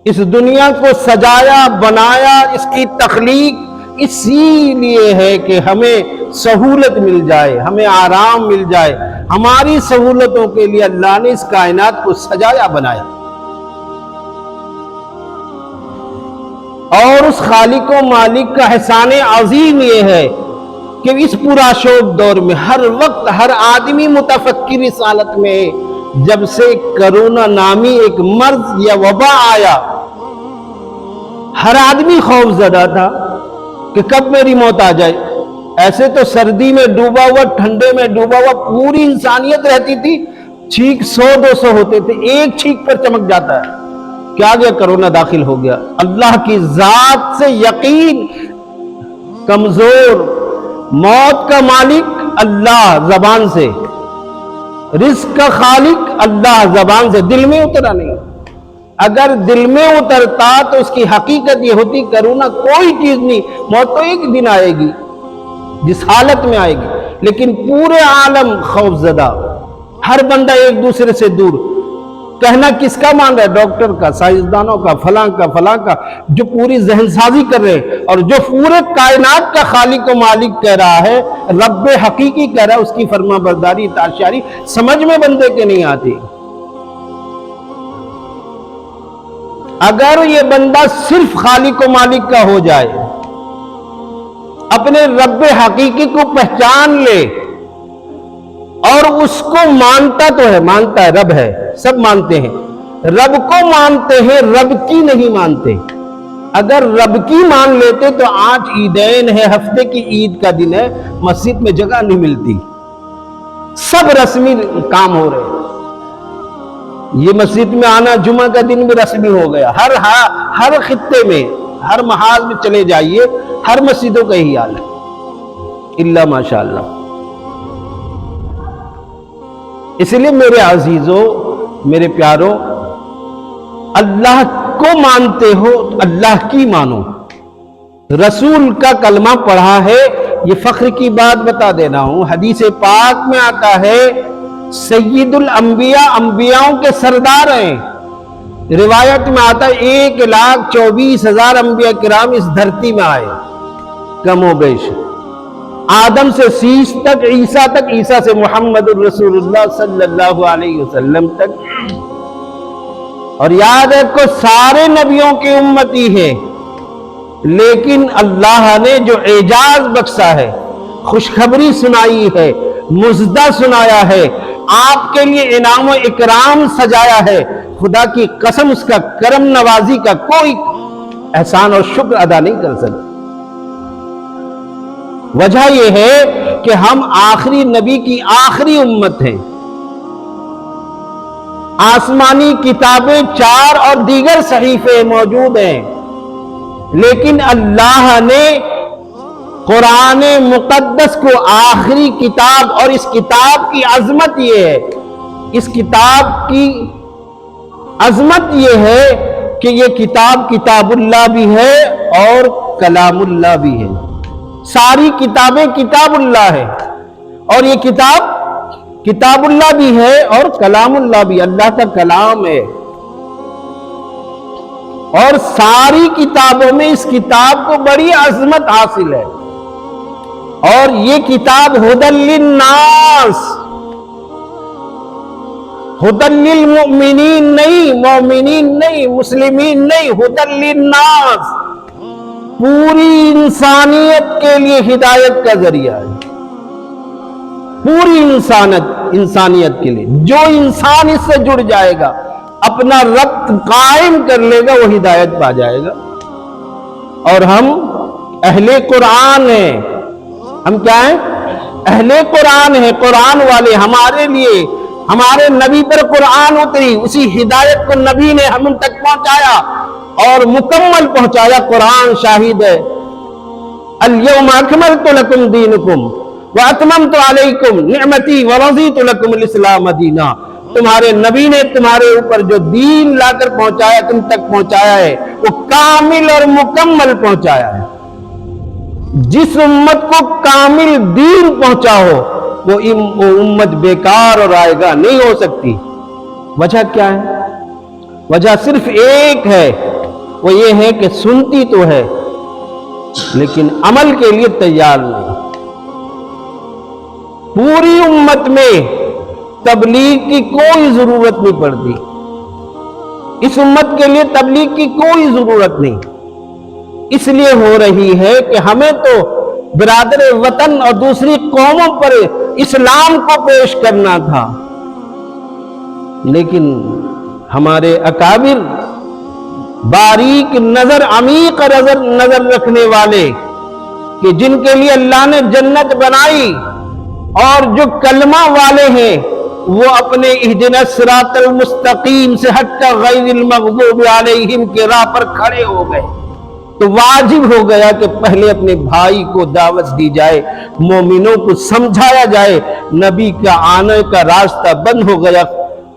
اس دنیا کو سجایا بنایا، اس کی تخلیق اسی لیے ہے کہ ہمیں سہولت مل جائے، ہمیں آرام مل جائے۔ ہماری سہولتوں کے لیے اللہ نے اس کائنات کو سجایا بنایا۔ اور اس خالق و مالک کا احسان عظیم یہ ہے کہ اس پورا شوق دور میں ہر وقت ہر آدمی متفکر اس حالت میں ہے۔ جب سے کرونا نامی ایک مرض یا وبا آیا، ہر آدمی خوف زدہ تھا کہ کب میری موت آ جائے۔ ایسے تو سردی میں ڈوبا ہوا، ٹھنڈے میں ڈوبا ہوا پوری انسانیت رہتی تھی، چھینک 100-200 ہوتے تھے، ایک چھینک پر چمک جاتا ہے کہ آ گیا کرونا، داخل ہو گیا۔ اللہ کی ذات سے یقین کمزور، موت کا مالک اللہ زبان سے، رزق کا خالق اللہ زبان سے، دل میں اترا نہیں۔ اگر دل میں اترتا تو اس کی حقیقت یہ ہوتی کرونا کوئی چیز نہیں، موت تو ایک دن آئے گی جس حالت میں آئے گی، لیکن پورے عالم خوف زدہ، ہر بندہ ایک دوسرے سے دور۔ کہنا کس کا مان رہا ہے؟ ڈاکٹر کا، سائنسدانوں کا، فلاں کا، فلاں کا، جو پوری ذہن سازی کر رہے ہیں، اور جو پورے کائنات کا خالق و مالک کہہ رہا ہے، رب حقیقی کہہ رہا ہے، اس کی فرما برداری اطاعت سمجھ میں بندے کے نہیں آتی۔ اگر یہ بندہ صرف خالق و مالک کا ہو جائے، اپنے رب حقیقی کو پہچان لے اور اس کو مانتا تو ہے، مانتا ہے، رب ہے، سب مانتے ہیں، رب کو مانتے ہیں، رب کی نہیں مانتے۔ اگر رب کی مان لیتے تو آج عیدین ہے، ہفتے کی عید کا دن ہے، مسجد میں جگہ نہیں ملتی، سب رسمی کام ہو رہے ہیں۔ یہ مسجد میں آنا جمعہ کا دن بھی رسمی ہو گیا، ہر خطے میں، ہر محاذ میں چلے جائیے، ہر مسجدوں کا ہی حال ہے، الا ماشاءاللہ۔ اس لیے میرے عزیزوں، میرے پیاروں، اللہ کو مانتے ہو تو اللہ کی مانو۔ رسول کا کلمہ پڑھا ہے، یہ فخر کی بات بتا دے رہا ہوں، حدیث پاک میں آتا ہے سید الانبیاء، انبیاؤں کے سردار ہیں۔ روایت میں آتا ہے 1,24,000 انبیاء کرام اس دھرتی میں آئے، کم و بیش، آدم سے سیس تک، عیسیٰ تک، عیسیٰ سے محمد الرسول اللہ صلی اللہ علیہ وسلم تک۔ اور یاد رکھو سارے نبیوں کی امتی ہے، لیکن اللہ نے جو اعجاز بخشا ہے، خوشخبری سنائی ہے، مژدہ سنایا ہے، آپ کے لیے انعام و اکرام سجایا ہے، خدا کی قسم اس کا کرم نوازی کا کوئی احسان اور شکر ادا نہیں کر سکتا۔ وجہ یہ ہے کہ ہم آخری نبی کی آخری امت ہیں۔ آسمانی کتابیں 4 اور دیگر صحیفے موجود ہیں، لیکن اللہ نے قرآن مقدس کو آخری کتاب، اور اس کتاب کی عظمت یہ ہے، اس کتاب کی عظمت یہ ہے کہ یہ کتاب کتاب اللہ بھی ہے اور کلام اللہ بھی ہے۔ ساری کتابیں کتاب اللہ ہے، اور یہ کتاب کتاب اللہ بھی ہے اور کلام اللہ بھی، اللہ کا کلام ہے۔ اور ساری کتابوں میں اس کتاب کو بڑی عظمت حاصل ہے، اور یہ کتاب ہدی للناس، ہدی للمؤمنین نہیں، مومنین نہیں، مسلمین نہیں، ہدی للناس، پوری انسانیت کے لیے ہدایت کا ذریعہ ہے، پوری انسانیت کے لیے۔ جو انسان اس سے جڑ جائے گا، اپنا ربط قائم کر لے گا، وہ ہدایت پا جائے گا۔ اور ہم اہل قرآن ہیں، ہم کیا ہیں؟ اہل قرآن ہیں، قرآن والے۔ ہمارے لیے ہمارے نبی پر قرآن اتری، اسی ہدایت کو نبی نے ہم تک پہنچایا اور مکمل پہنچایا۔ قرآن شاہد ہے، الیوم اکملت لکم دینکم واتممت علیکم نعمتی ورضیت لکم الاسلام دینا۔ تمہارے نبی نے تمہارے اوپر جو دین لا کر پہنچایا، تم تک پہنچایا ہے، وہ کامل اور مکمل پہنچایا ہے۔ جس امت کو کامل دین پہنچا ہو، وہ امت بیکار اور رائگاں نہیں ہو سکتی۔ وجہ کیا ہے؟ وجہ صرف ایک ہے، وہ یہ ہے کہ سنتی تو ہے لیکن عمل کے لیے تیار نہیں۔ پوری امت میں تبلیغ کی کوئی ضرورت نہیں پڑتی، اس امت کے لیے تبلیغ کی کوئی ضرورت نہیں، اس لیے ہو رہی ہے کہ ہمیں تو برادر وطن اور دوسری قوموں پر اسلام کو پیش کرنا تھا، لیکن ہمارے اکابر باریک نظر، عمیق نظر رکھنے والے کہ جن کے لیے اللہ نے جنت بنائی اور جو کلمہ والے ہیں وہ اپنے اہدنا الصراط المستقیم سے ہٹ کر غیر المغضوب علیہم کے راہ پر کھڑے ہو گئے، تو واجب ہو گیا کہ پہلے اپنے بھائی کو دعوت دی جائے، مومنوں کو سمجھایا جائے۔ نبی کا آنے کا راستہ بند ہو گیا،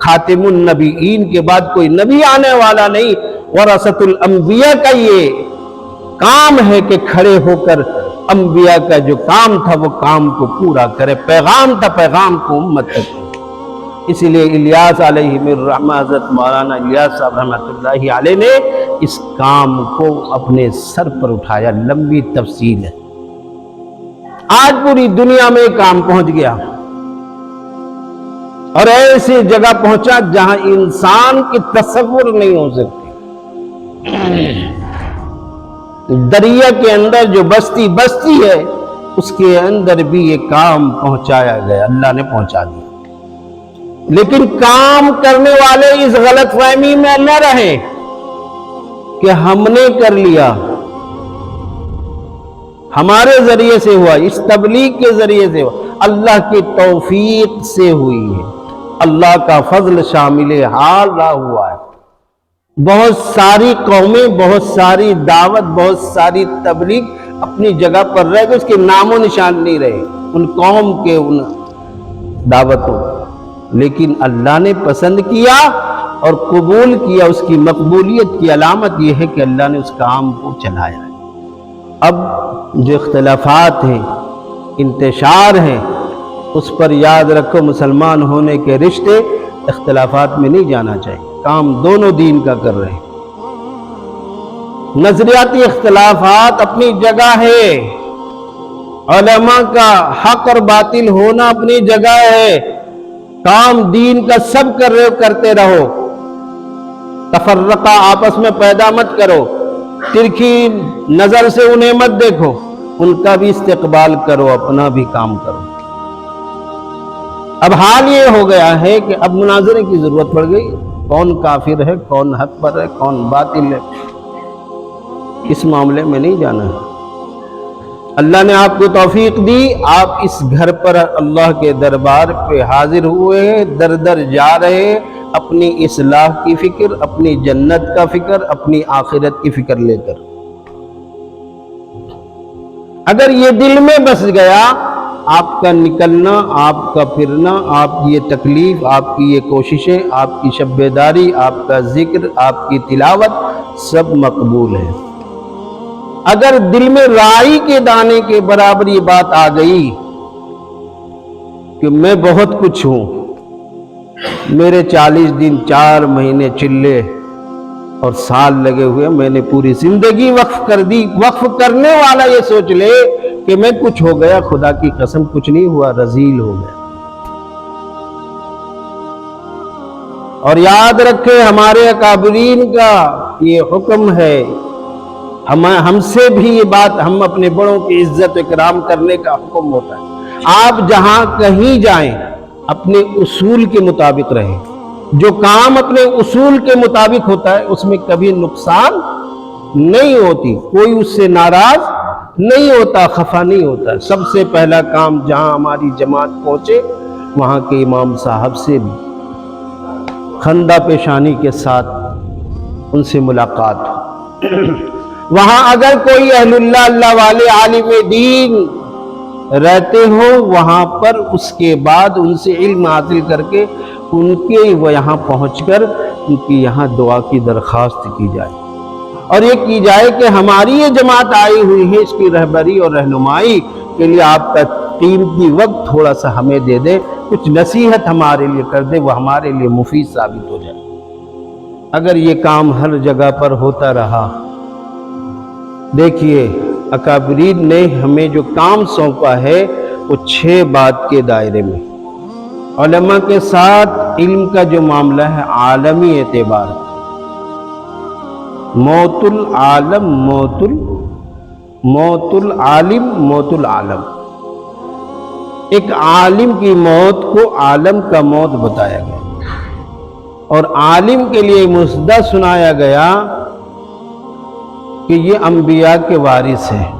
خاتم النبیین کے بعد کوئی نبی آنے والا نہیں، ورثۃ الانبیاء کا یہ کام ہے کہ کھڑے ہو کر انبیاء کا جو کام تھا وہ کام کو پورا کرے، پیغام تھا، پیغام کو امت تک۔ اسی لیے الیاس علیہ الرحمہ، حضرت مولانا الیاس صاحب رحمۃ اللہ علیہ نے اس کام کو اپنے سر پر اٹھایا۔ لمبی تفصیل ہے، آج پوری دنیا میں کام پہنچ گیا اور ایسی جگہ پہنچا جہاں انسان کی تصور نہیں ہو سکتی۔ دریا کے اندر جو بستی ہے اس کے اندر بھی یہ کام پہنچایا گیا، اللہ نے پہنچا دیا، لیکن کام کرنے والے اس غلط فہمی میں نہ رہے کہ ہم نے کر لیا، ہمارے ذریعے سے ہوا، اس تبلیغ کے ذریعے سے ہوا، اللہ کی توفیق سے ہوئی ہے، اللہ کا فضل شامل حال رہا ہوا ہے۔ بہت ساری قومیں، بہت ساری دعوت، بہت ساری تبلیغ اپنی جگہ پر رہ گئے، اس کے نام و نشان نہیں رہے ان قوم کے ان دعوتوں، لیکن اللہ نے پسند کیا اور قبول کیا۔ اس کی مقبولیت کی علامت یہ ہے کہ اللہ نے اس کام کو چلایا ہے۔ اب جو اختلافات ہیں، انتشار ہیں، اس پر یاد رکھو مسلمان ہونے کے رشتے اختلافات میں نہیں جانا چاہیے، کام دونوں دین کا کر رہے ہیں۔ نظریاتی اختلافات اپنی جگہ ہے، علماء کا حق اور باطل ہونا اپنی جگہ ہے، کام دین کا سب کر رہے ہو، کرتے رہو، تفرقہ آپس میں پیدا مت کرو، ترکھی نظر سے انہیں مت دیکھو، ان کا بھی استقبال کرو، اپنا بھی کام کرو۔ اب حال یہ ہو گیا ہے کہ اب مناظرے کی ضرورت پڑ گئی، کون کافر ہے، کون حق پر ہے، کون باطل ہے، اس معاملے میں نہیں جانا ہے۔ اللہ نے آپ کو توفیق دی، آپ اس گھر پر اللہ کے دربار پہ حاضر ہوئے ہیں، در در جا رہے ہیں، اپنی اصلاح کی فکر، اپنی جنت کا فکر، اپنی آخرت کی فکر لے کر۔ اگر یہ دل میں بس گیا، آپ کا نکلنا، آپ کا پھرنا، آپ کی یہ تکلیف، آپ کی یہ کوششیں، آپ کی شب بیداری، آپ کا ذکر، آپ کی تلاوت سب مقبول ہے۔ اگر دل میں رائی کے دانے کے برابر یہ بات آ گئی کہ میں بہت کچھ ہوں، میرے 40 دن 4 مہینے چلے اور سال لگے ہوئے، میں نے پوری زندگی وقف کر دی، وقف کرنے والا یہ سوچ لے کہ میں کچھ ہو گیا، خدا کی قسم کچھ نہیں ہوا، رذیل ہو گیا۔ اور یاد رکھے ہمارے اکابرین کا یہ حکم ہے، ہم سے بھی یہ بات، ہم اپنے بڑوں کی عزت و اکرام کرنے کا حکم ہوتا ہے۔ آپ جہاں کہیں جائیں اپنے اصول کے مطابق رہیں، جو کام اپنے اصول کے مطابق ہوتا ہے اس میں کبھی نقصان نہیں ہوتی، کوئی اس سے ناراض نہیں ہوتا، خفا نہیں ہوتا۔ سب سے پہلا کام جہاں ہماری جماعت پہنچے وہاں کے امام صاحب سے خندہ پیشانی کے ساتھ ان سے ملاقات وہاں اگر کوئی اہل اللہ، اللہ والے عالم دین رہتے ہو وہاں پر، اس کے بعد ان سے علم حاصل کر کے ان کے یہاں پہنچ کر ان کی یہاں دعا کی درخواست کی جائے، اور یہ کی جائے کہ ہماری یہ جماعت آئی ہوئی ہے، اس کی رہبری اور رہنمائی کے لیے آپ کا قیمتی وقت تھوڑا سا ہمیں دے دے، کچھ نصیحت ہمارے لیے کر دے، وہ ہمارے لیے مفید ثابت ہو جائے۔ اگر یہ کام ہر جگہ پر ہوتا رہا، دیکھیے اکابرین نے ہمیں جو کام سونپا ہے وہ 6 بات کے دائرے میں، علماء کے ساتھ علم کا جو معاملہ ہے عالمی اعتبار، موت العالم موت العالم موت العالم، ایک عالم کی موت کو عالم کا موت بتایا گیا، اور عالم کے لیے مسئلہ سنایا گیا کہ یہ انبیاء کے وارث ہیں۔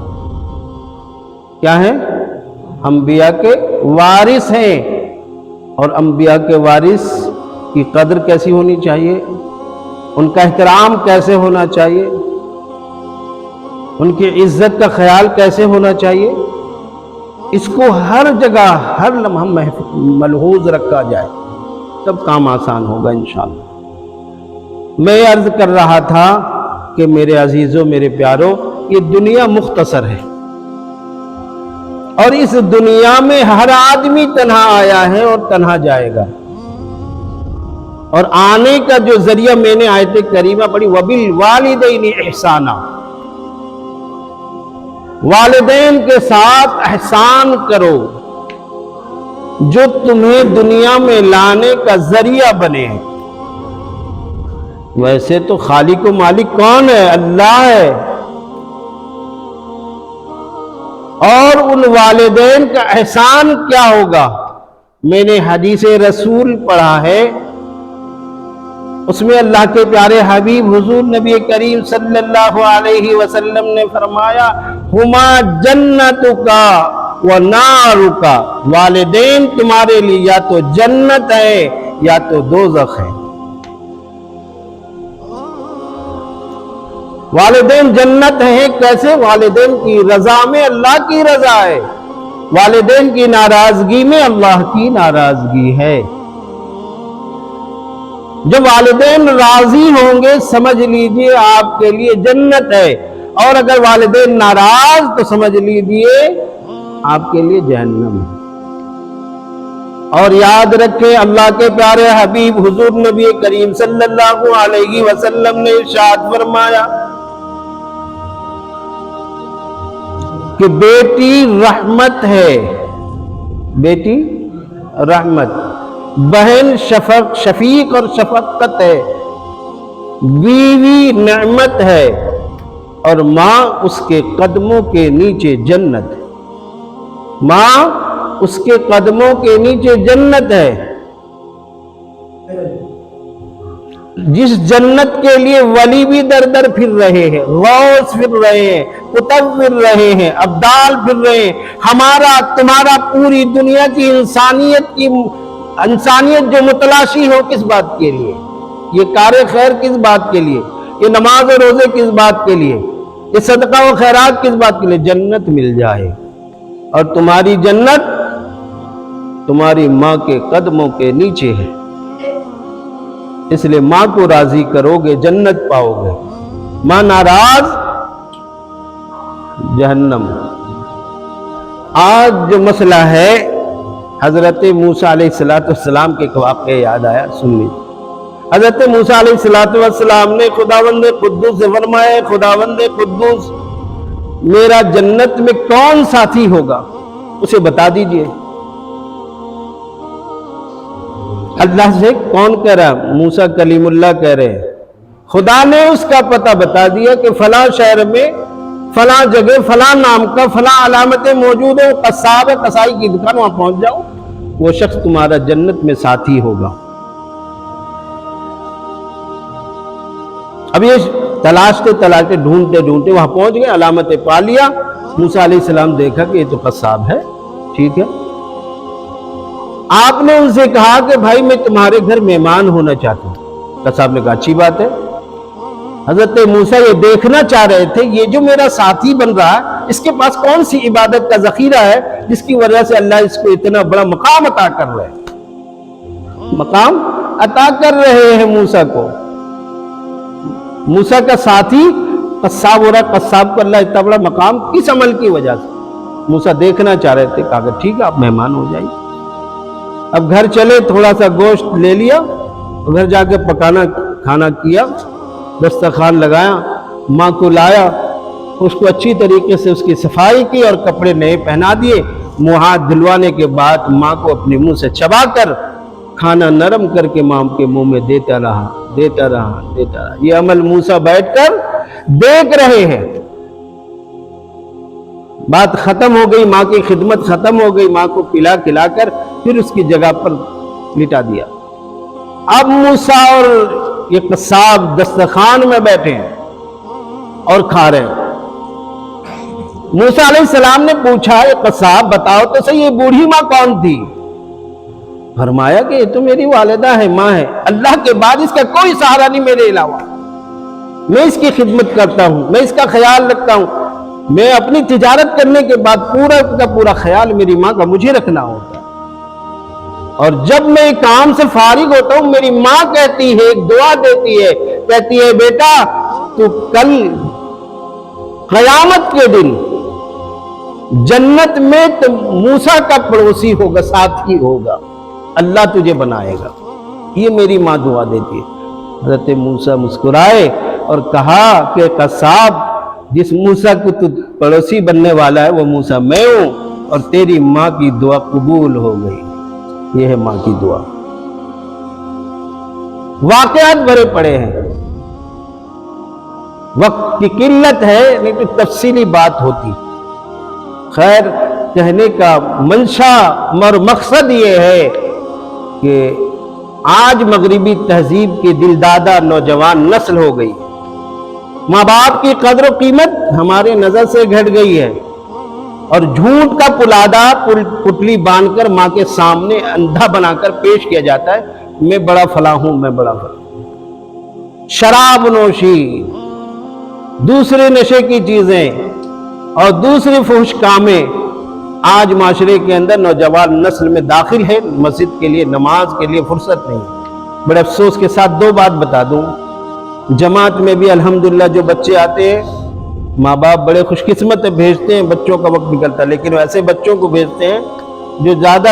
کیا ہیں؟ انبیاء کے وارث ہیں، اور انبیاء کے وارث کی قدر کیسی ہونی چاہیے، ان کا احترام کیسے ہونا چاہیے، ان کی عزت کا خیال کیسے ہونا چاہیے، اس کو ہر جگہ ہر لمحہ ملحوظ رکھا جائے، تب کام آسان ہوگا انشاءاللہ۔ میں عرض کر رہا تھا کہ میرے عزیزوں، میرے پیاروں، یہ دنیا مختصر ہے، اور اس دنیا میں ہر آدمی تنہا آیا ہے اور تنہا جائے گا، اور آنے کا جو ذریعہ میں نے آیت کریمہ پڑھی وَبِالْوَالِدَيْنِ احسانا، والدین کے ساتھ احسان کرو، جو تمہیں دنیا میں لانے کا ذریعہ بنے۔ ویسے تو خالق و مالک کون ہے؟ اللہ ہے، اور ان والدین کا احسان کیا ہوگا؟ میں نے حدیث رسول پڑھا ہے، اس میں اللہ کے پیارے حبیب حضور نبی کریم صلی اللہ علیہ وسلم نے فرمایا ہما جنتک و نارک، والدین تمہارے لیے یا تو جنت ہے یا تو دوزخ ہے۔ والدین جنت ہیں، کیسے؟ والدین کی رضا میں اللہ کی رضا ہے، والدین کی ناراضگی میں اللہ کی ناراضگی ہے۔ جب والدین راضی ہوں گے سمجھ لیجئے آپ کے لیے جنت ہے، اور اگر والدین ناراض تو سمجھ لیجئے آپ کے لیے جہنم ہے۔ اور یاد رکھیں اللہ کے پیارے حبیب حضور نبی کریم صلی اللہ علیہ وسلم نے ارشاد فرمایا کہ بیٹی رحمت ہے، بیٹی رحمت، بہن شفیق اور شفقت ہے، بیوی نعمت ہے، اور ماں اس کے قدموں کے نیچے جنت ہے۔ ماں اس کے قدموں کے نیچے جنت ہے، جس جنت کے لیے ولی بھی در در پھر رہے ہیں، غوث پھر رہے ہیں، قطب پھر رہے ہیں، ابدال پھر رہے ہیں۔ ہمارا تمہارا پوری دنیا کی انسانیت جو متلاشی ہو کس بات کے لیے؟ یہ کار خیر کس بات کے لیے؟ یہ نماز و روزے کس بات کے لیے؟ یہ صدقہ و خیرات کس بات کے لیے؟ جنت مل جائے، اور تمہاری جنت تمہاری ماں کے قدموں کے نیچے ہے، اس لیے ماں کو راضی کرو گے جنت پاؤ گے، ماں ناراض جہنم۔ آج جو مسئلہ ہے حضرت موسیٰ علیہ السلام کے واقعے یاد آیا، سن لیجیے۔ حضرت موسیٰ علیہ السلام نے خداوند قدوس سے فرمایا خداوند قدوس میرا جنت میں کون ساتھی ہوگا اسے بتا دیجئے۔ اللہ سے کون کہہ رہا؟ موسیٰ کلیم اللہ کہہ رہے ہیں۔ خدا نے اس کا پتہ بتا دیا کہ فلاں شہر میں فلاں جگہ فلاں نام کا فلاں علامتیں موجود ہیں، قصاب ہے، قصائی کی دکان، وہاں پہنچ جاؤ، وہ شخص تمہارا جنت میں ساتھی ہوگا۔ اب یہ تلاشتے ڈھونڈتے وہاں پہنچ گئے، علامتیں پا لیا۔ موسیٰ علیہ السلام دیکھا کہ یہ تو قصاب ہے، ٹھیک ہے۔ آپ نے ان سے کہا کہ بھائی میں تمہارے گھر مہمان ہونا چاہتا ہوں۔ قصاب نے کہا اچھی بات ہے۔ حضرت موسیٰ یہ دیکھنا چاہ رہے تھے یہ جو میرا ساتھی بن رہا ہے اس کے پاس کون سی عبادت کا ذخیرہ ہے جس کی وجہ سے اللہ اس کو اتنا بڑا مقام عطا کر رہے ہیں، مقام عطا کر رہے ہیں موسیٰ کو۔ موسیٰ کا ساتھی قصاب ہو رہا ہے، قصاب کو اللہ اتنا بڑا مقام کس عمل کی وجہ سے؟ موسیٰ دیکھنا چاہ رہے تھے، کہا کہ ٹھیک ہے آپ مہمان ہو جائیے۔ اب گھر چلے، تھوڑا سا گوشت لے لیا، گھر جا کے پکانا کھانا کیا، دسترخوان لگایا، ماں کو لایا، اس کو اچھی طریقے سے اس کی صفائی کی اور کپڑے نئے پہنا دیے۔ منہ ہاتھ دھلوانے کے بعد ماں کو اپنے منہ سے چبا کر کھانا نرم کر کے ماں کے منہ میں دیتا رہا۔ یہ عمل موسیٰ بیٹھ کر دیکھ رہے ہیں۔ بات ختم ہو گئی، ماں کی خدمت ختم ہو گئی، ماں کو پلا کھلا کر پھر اس کی جگہ پر لٹا دیا۔ اب موسیٰ اور یہ قصاب دسترخوان میں بیٹھے ہیں اور کھا رہے ہیں۔ موسیٰ علیہ السلام نے پوچھا، یہ قصاب بتاؤ تو صحیح، یہ بوڑھی ماں کون تھی؟ فرمایا کہ یہ تو میری والدہ ہے، ماں ہے، اللہ کے بعد اس کا کوئی سہارا نہیں میرے علاوہ، میں اس کی خدمت کرتا ہوں، میں اس کا خیال رکھتا ہوں، میں اپنی تجارت کرنے کے بعد پورا کا پورا خیال میری ماں کا مجھے رکھنا ہوتا ہے، اور جب میں کام سے فارغ ہوتا ہوں میری ماں کہتی ہے، ایک دعا دیتی ہے، کہتی ہے بیٹا تو کل قیامت کے دن جنت میں موسیٰ کا پڑوسی ہوگا، ساتھی ہوگا، اللہ تجھے بنائے گا۔ یہ میری ماں دعا دیتی ہے۔ حضرت موسیٰ مسکرائے اور کہا کہ قصاب، جس موسیٰ کو تو پڑوسی بننے والا ہے وہ موسیٰ میں ہوں، اور تیری ماں کی دعا قبول ہو گئی۔ یہ ہے ماں کی دعا۔ واقعات بھرے پڑے ہیں، وقت کی قلت ہے نہیں تو تفصیلی بات ہوتی۔ خیر، کہنے کا منشا اور مقصد یہ ہے کہ آج مغربی تہذیب کی دلدادہ نوجوان نسل ہو گئی، ماں باپ کی قدر و قیمت ہمارے نظر سے گھٹ گئی ہے، اور جھوٹ کا پلادہ پٹلی باندھ کر ماں کے سامنے اندھا بنا کر پیش کیا جاتا ہے، میں بڑا فلاں ہوں، میں بڑا فلاں ہوں۔ شراب نوشی، دوسرے نشے کی چیزیں اور دوسری فحش کامیں آج معاشرے کے اندر نوجوان نسل میں داخل ہے۔ مسجد کے لیے، نماز کے لیے فرصت نہیں۔ بڑے افسوس کے ساتھ دو بات بتا دوں، جماعت میں بھی الحمدللہ جو بچے آتے ہیں، ماں باپ بڑے خوش قسمت بھیجتے ہیں، بچوں کا وقت نکلتا ہے، لیکن ایسے بچوں کو بھیجتے ہیں جو زیادہ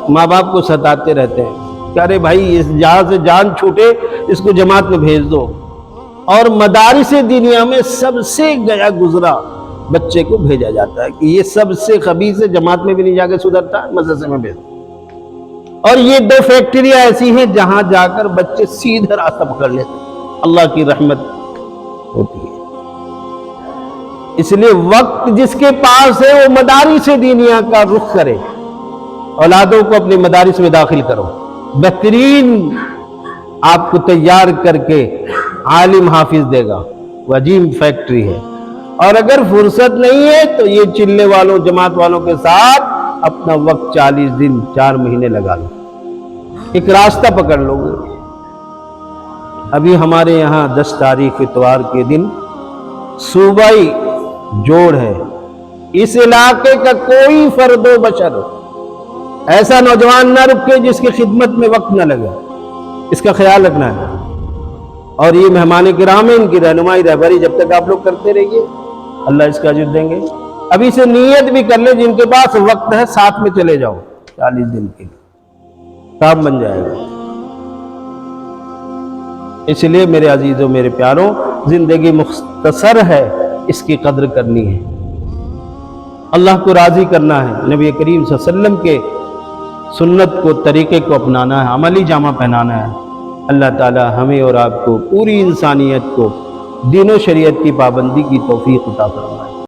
ماں باپ کو ستاتے رہتے ہیں کہ ارے بھائی اس جہاں سے جان چھوٹے اس کو جماعت میں بھیج دو، اور مدارس دینیہ میں سب سے گیا گزرا بچے کو بھیجا جاتا ہے کہ یہ سب سے خبیث ہے، جماعت میں بھی نہیں جا کے سدھرتا، مدرسے میں بھیج دو۔ اور یہ دو فیکٹریاں ایسی ہیں جہاں جا کر بچے سیدھا راستہ پکڑ لیتے ہیں، اللہ کی رحمت ہوتی ہے۔ اس لیے وقت جس کے پاس ہے وہ مدارس دینیہ کا رخ کرے، اولادوں کو اپنے مدارس میں داخل کرو، بہترین آپ کو تیار کر کے عالم حافظ دے گا، وہ عظیم فیکٹری ہے۔ اور اگر فرصت نہیں ہے تو یہ چلے والوں، جماعت والوں کے ساتھ اپنا وقت 40 دن 4 مہینے لگا لو، ایک راستہ پکڑ لو گے۔ ابھی ہمارے یہاں 10 تاریخ اتوار کے دن صوبائی جوڑ ہے، اس علاقے کا کوئی فرد و بشر ایسا نوجوان نہ رکے جس کی خدمت میں وقت نہ لگے، اس کا خیال رکھنا ہے۔ اور یہ مہمان کرام ہیں، ان کی رہنمائی رہبری جب تک آپ لوگ کرتے رہیے، اللہ اس کا اجر دیں گے۔ ابھی سے نیت بھی کر لیں، جن کے پاس وقت ہے ساتھ میں چلے جاؤ 40 دن کے لیے، کام بن جائے گا۔ اس لیے میرے عزیزوں، میرے پیاروں، زندگی مختصر ہے، اس کی قدر کرنی ہے، اللہ کو راضی کرنا ہے، نبی کریم صلی اللہ علیہ وسلم کے سنت کو، طریقے کو اپنانا ہے، عملی جامہ پہنانا ہے۔ اللہ تعالی ہمیں اور آپ کو، پوری انسانیت کو دین و شریعت کی پابندی کی توفیق عطا فرمائے۔